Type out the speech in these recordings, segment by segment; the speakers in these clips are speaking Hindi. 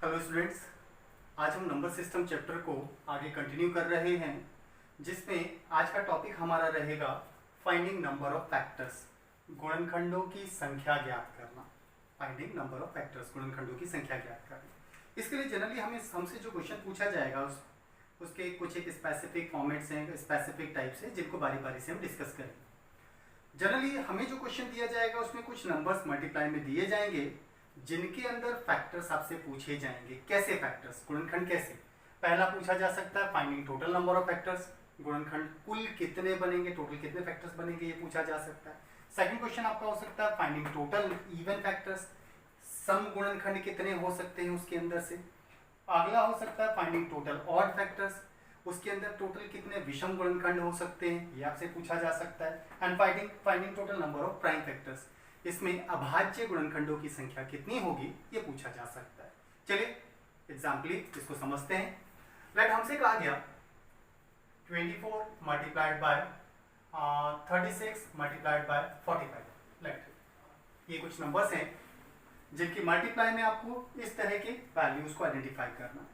हेलो स्टूडेंट्स, आज हम नंबर सिस्टम चैप्टर को आगे कंटिन्यू कर रहे हैं, जिसमें आज का टॉपिक हमारा रहेगा फाइंडिंग नंबर ऑफ फैक्टर्स, गुणनखंडों की संख्या ज्ञात करना। फाइंडिंग नंबर ऑफ फैक्टर्स, गुणनखंडों की संख्या ज्ञात करना। इसके लिए जनरली हमसे जो क्वेश्चन पूछा जाएगा उसके कुछ एक स्पेसिफिक फॉर्मेट्स हैं, स्पेसिफिक टाइप्स हैं, जिनको बारी बारी से हम डिस्कस करेंगे। जनरली हमें जो क्वेश्चन दिया जाएगा उसमें कुछ नंबर्स मल्टीप्लाई में दिए जाएंगे, जिनके अंदर फैक्टर्स आपसे पूछे जाएंगे। कैसे फैक्टर्स, गुणनखंड कैसे। पहला पूछा जा सकता है finding total number of factors, गुणनखंड कुल कितने बनेंगे, टोटल कितने फैक्टर्स बनेंगे, ये पूछा जा सकता है। सेकंड क्वेश्चन आपका हो सकता है फाइंडिंग टोटल इवन फैक्टर्स, सम गुणनखंड कितने हो सकते हैं उसके अंदर से। अगला हो सकता है फाइंडिंग टोटल ऑड फैक्टर्स, उसके अंदर टोटल कितने विषम गुणनखंड हो सकते हैं, ये आपसे पूछा जा सकता है। And finding total number of prime factors, इसमें अभाज्य गुणनखंडों की संख्या कितनी होगी, ये पूछा जा सकता है। चलिए एग्जाम्पली इसको समझते हैं। लेट हमसे कहा गया 24 multiplied by 36 multiplied by 45। Let ये कुछ नंबर्स हैं जिनकी मल्टीप्लाई में आपको इस तरह के वैल्यूज को आइडेंटिफाई करना है।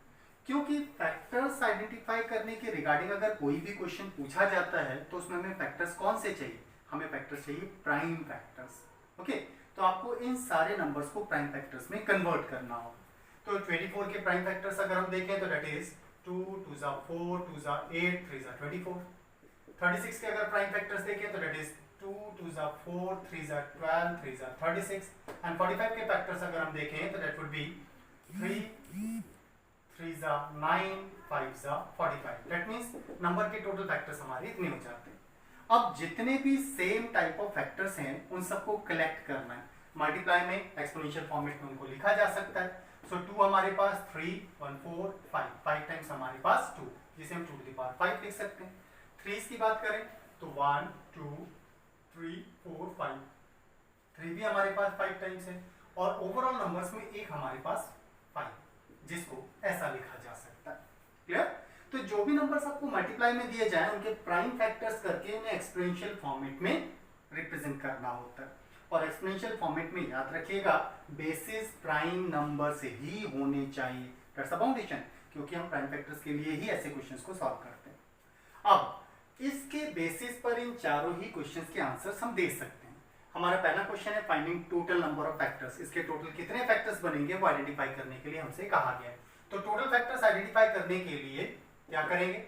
क्योंकि फैक्टर्स आइडेंटिफाई करने के रिगार्डिंग अगर कोई भी क्वेश्चन पूछा जाता है तो उसमें हमें फैक्टर्स कौन से चाहिए, हमें फैक्टर्स चाहिए प्राइम फैक्टर्स। ओके, तो आपको इन सारे नंबर्स को प्राइम फैक्टर्स में कन्वर्ट करना होगा। तो 24 के प्राइम फैक्टर्स अगर हम देखें तो दैट इज 2 2 जा 4 2 जा 8 3 जा 24। 36 के अगर प्राइम फैक्टर्स देखें तो दैट इज 2 2 जा 4 3 जा 12 3 जा 36। एंड 45 के फैक्टर्स अगर हम देखें तो दैट वुड बी 3 3 जा 9 5 जा 45। दैट मींस नंबर के टोटल फैक्टर्स हमारे इतने हो जाते हैं। अब जितने भी सेम टाइप ऑफ फैक्टर्स हैं उन सबको कलेक्ट करना है। मल्टीप्लाई में एक्सपोनेंशियल फॉर्मेट में उनको लिखा जा सकता है। सो 2 हमारे पास 3 1 4 5 टाइम्स हमारे पास 2, जिसे हम 2 to the power 5 लिख सकते हैं। 3 की बात करें तो 1 2 3 4 5, 3 भी हमारे पास 5 टाइम्स है। और ओवरऑल नंबर्स में एक हमारे पास 5, जिसको ऐसा लिखा जा सकता है। क्लियर। तो जो भी नंबर्स आपको मल्टीप्लाई में दिए जाए उनके प्राइम फैक्टर्स करके उन्हें एक्सपोनेंशियल फॉर्मेट में रिप्रेजेंट करना होता है। और एक्सपोनेंशियल फॉर्मेट में याद रखिएगा बेसिस प्राइम नंबर से ही होने चाहिए। दैट्स द फाउंडेशन, क्योंकि हम प्राइम फैक्टर्स के लिए ही ऐसे क्वेश्चंस को सॉल्व करते हैं। अब इसके बेसिस पर इन चारों ही क्वेश्चंस के आंसर्स हम दे सकते हैं। हमारा पहला क्वेश्चन है finding total number of factors, इसके टोटल कितने फैक्टर्स बनेंगे वो आइडेंटिफाई करने के लिए हमसे कहा गया है। तो टोटल फैक्टर्स आइडेंटिफाई करने के लिए क्या करेंगे,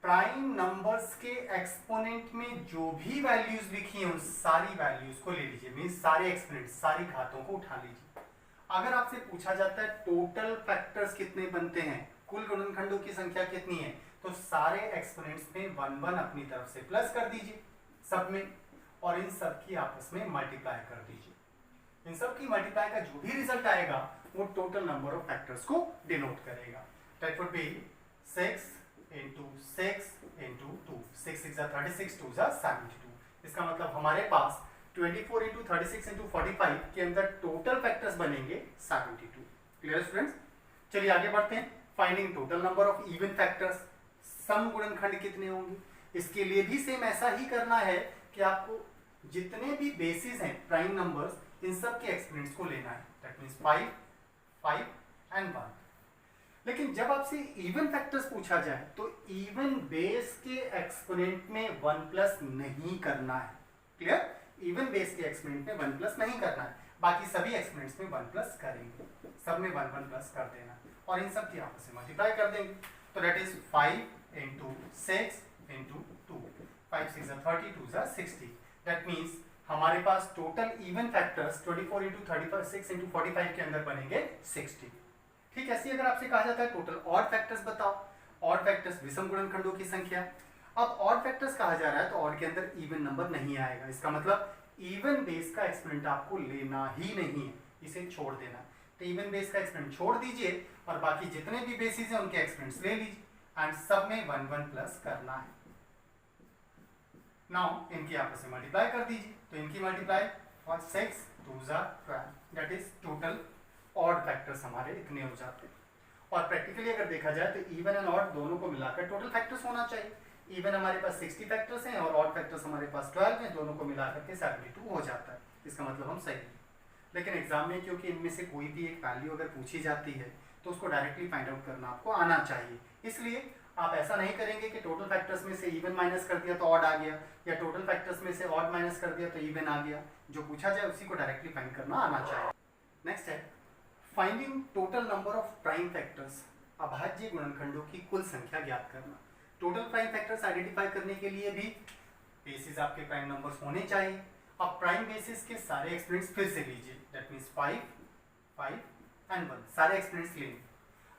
प्राइम नंबर्स के एक्सपोनेंट में जो भी वैल्यूज लिखी हैं उन सारी वैल्यूज को ले लीजिए, मींस सारे एक्सपोनेंट सारी घातों को उठा लीजिए। अगर आपसे पूछा जाता है टोटल फैक्टर्स कितने बनते हैं, कुल गुणनखंडों की संख्या कितनी है, तो सारे एक्सपोनेंट्स में 1 1 अपनी तरफ से प्लस कर दीजिए सब में, और इन सब की आपस में मल्टीप्लाई कर दीजिए। इन सब की मल्टीप्लाई का जो भी रिजल्ट आएगा वो टोटल नंबर ऑफ फैक्टर्स को डिनोट करेगा। That would be 6 into 6 into 2, 6 6 जा 36 2 जा 72। इसका मतलब हमारे पास 24 into 36 into 45 के अंदर टोटल फैक्टर्स बनेंगे 72। Clear students. चलिए आगे बढ़ते हैं। Finding total number of even factors, सम गुणनखंड कितने होंगे। इसके लिए भी सेम ऐसा ही करना है कि आपको जितने भी बेसिस हैं प्राइम नंबर्स, इन सब के एक्सपोनेंट्स को लेना है। That means 5 5 and 1। लेकिन जब आपसे इवन फैक्टर्स पूछा जाए तो इवन बेस के एक्सपोनेंट में 1 प्लस नहीं करना है। क्लियर। इवन बेस के एक्सपोनेंट में 1 प्लस नहीं करना है, बाकी सभी एक्सपोनेंट्स में 1 प्लस करेंगे, सब में 1 1 प्लस कर देना और इन सब की आपस में मल्टीप्लाई कर देंगे। तो दैट इज 5 into 6 into 2, 5 6 जा 30 2 जा 60। दैट मींस हमारे पास total even factors 24 into 36 into 45 के अंदर बनेंगे 60। ठीक है। ऐसे अगर आपसे कहा जाता है टोटल ऑड फैक्टर्स बताओ, ऑड फैक्टर्स विषम गुणनखंडों की संख्या। अब ऑड फैक्टर्स कहा जा रहा है तो ऑड के अंदर इवन नंबर नहीं आएगा, इसका मतलब इवन बेस का एक्सपोनेंट आपको लेना ही नहीं है, इसे छोड़ देना। तो इवन बेस का एक्सपोनेंट छोड़ दीजिए और बाकी जितने भी बेसिस हैं उनके एक्सपोनेंट्स ले लीजिए एंड सब में 1 1 प्लस करना है। नाउ इनकी आपस में मल्टीप्लाई कर दीजिए। तो इनकी मल्टीप्लाई और 6 2 जा 12, that is total odd factors हमारे इतने हो जाते हैं। और प्रैक्टिकली अगर देखा जाए तो इवन एंड ऑड दोनों को मिलाकर टोटल फैक्टर्स होना चाहिए। इवन हमारे पास 60 फैक्टर्स हैं और ऑड फैक्टर्स हमारे पास 12 हैं, दोनों को मिलाकर के 72 हो जाता है। इसका मतलब हम सही। लेकिन एग्जाम में क्योंकि इनमें से कोई भी एक वैल्यू अगर पूछी जाती है तो उसको डायरेक्टली फाइंड आउट करना आपको आना चाहिए। इसलिए आप ऐसा नहीं करेंगे कि टोटल फैक्टर्स में से इवन माइनस कर दिया तो ऑड आ गया, या टोटल फैक्टर्स में से ऑड माइनस कर दिया तो इवन आ गया। जो पूछा जाए उसी को डायरेक्टली फाइंड करना आना चाहिए। नेक्स्ट है finding total number of prime factors, अभाज्य गुणनखंडों की कुल संख्या ज्ञात करना। टोटल प्राइम फैक्टर्स आइडेंटिफाई करने के लिए भी बेसिस आपके प्राइम नंबर्स होने चाहिए। अब प्राइम बेसिस के सारे एक्सपोनेंट्स फिर से लीजिए, दैट मीन्स 5, 5 एंड 1 सारे एक्सपोनेंट्स लेंगे।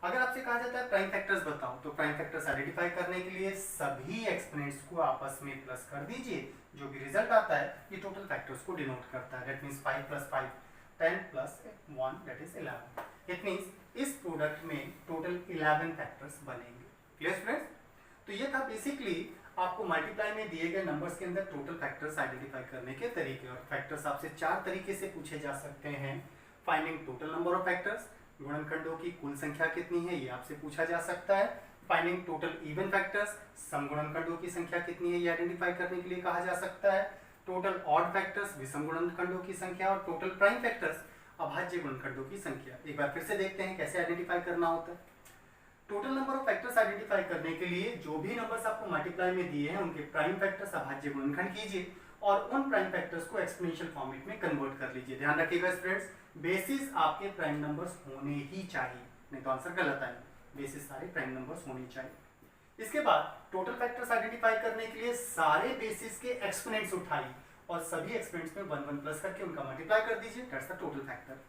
अगर आपसे कहा जाता है प्राइम फैक्टर्स बताओ, तो प्राइम फैक्टर्स आइडेंटिफाई करने के लिए सभी एक्सपोनेंट्स को आपस में प्लस कर दीजिए। जो भी रिजल्ट आता है ये टोटल फैक्टर्स को डिनोट करता है, that means 5 + 5 10 + 1 that is 11। It means इस प्रोडक्ट में टोटल 11 फैक्टर्स बनेंगे। Clear students? तो ये था बेसिकली आपको मल्टीप्लाई में दिए गए नंबर्स के अंदर टोटल फैक्टर्स आइडेंटिफाई करने के तरीके। और फैक्टर्स आपसे 4 तरीके से पूछे जा सकते हैं। Finding total number of factors, गुणनखंडों की कुल संख्या कितनी है ये आपसे पूछा जा सकता है। फाइंडिंग टोटल इवन फैक्टर्स, सम गुणनखंडों की संख्या कितनी है ये आइडेंटिफाई करने के लिए कहा जा सकता है। टोटल ऑड फैक्टर्स, विषम गुणनखंडों की संख्या। और टोटल प्राइम फैक्टर्स, अभाज्य गुणनखंडों की संख्या। एक बार फिर से देखते हैं कैसे आइडेंटिफाई करना होता है। Total number of factors identify करने के लिए जो भी नंबर्स आपको मल्टीप्लाई में दिए हैं उनके प्राइम फैक्टर्स अभाज्य गुणनखंड कीजिए और उन प्राइम फैक्टर्स को एक्सपोनेंशियल फॉर्मेट में कन्वर्ट कर लीजिए। ध्यान रखिएगा स्टूडेंट्स, बेसिस आपके प्राइम नंबर्स होने ही चाहिए, नहीं तो आंसर गलत आएगा। बेसिस सारे प्राइम नंबर्स होने चाहिए। इसके बाद टोटल फैक्टर्स आइडेंटिफाई करने के लिए सारे बेसिस के एक्सपोनेंट्स उठाइए और सभी एक्सपोनेंट्स में 1 1 प्लस करके उनका मल्टीप्लाई कर दीजिए, that's the total factor.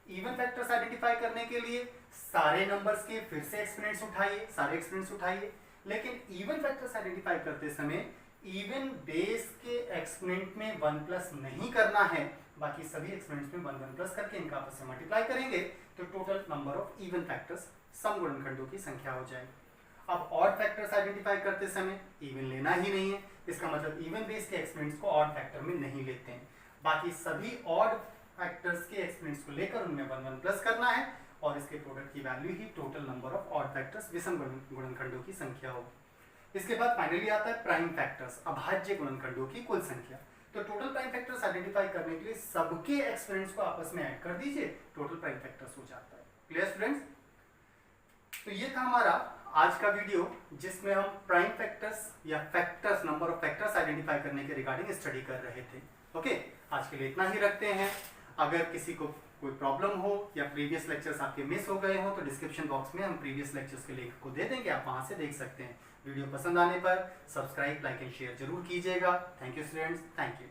Even factors identify करने के लिए सारे नंबर्स के फिर से एक्सपोनेंट्स उठाइए, सारे एक्सपोनेंट्स उठाइए। लेकिन इवन फैक्टर्स आइडेंटिफाई करते समय इवन बेस के एक्सपोनेंट में 1 प्लस नहीं करना है, बाकी सभी एक्सपोनेंट्स में 1 1 प्लस करके इनका आपस में मल्टीप्लाई करेंगे तो total number of even factors सम गुणनखंडों की संख्या हो जाएगी। अब ऑड फैक्टर्स आइडेंटिफाई करते समय इवन लेना ही नहीं है, इसका मतलब इवन बेस के एक्सपोनेंट्स को ऑड फैक्टर में नहीं लेते हैं। बाकी सभी ऑड फैक्टर्स के एक्सपोनेंट्स को लेकर उनमें 1 1 प्लस करना है और इसके प्रोडक्ट की value he total number of odd factors विषम गुणनखंडों की संख्या होगी। इसके बाद फाइनली आता है प्राइम फैक्टर्स, अभाज्य गुणनखंडों की कुल संख्या। तो टोटल प्राइम फैक्टर्स आइडेंटिफाई करने के लिए सबके एक्सपोनेंट्स को आपस में ऐड कर दीजिए, टोटल प्राइम फैक्टर्स हो जाता है। Clear students? तो ये था हमारा आज का वीडियो जिसमें हम प्राइम फैक्टर्स या factors, number of factors identify करने के रिगार्डिंग स्टडी कर रहे थे। ओके, आज के लिए इतना ही रखते हैं। अगर किसी को कोई प्रॉब्लम हो या प्रीवियस लेक्चर्स आपके मिस हो गए हो तो डिस्क्रिप्शन बॉक्स में हम प्रीवियस लेक्चर्स के लिंक को दे देंगे, आप वहां से देख सकते हैं। वीडियो पसंद आने पर सब्सक्राइब, लाइक एंड शेयर जरूर कीजिएगा। Thank you students, thank you.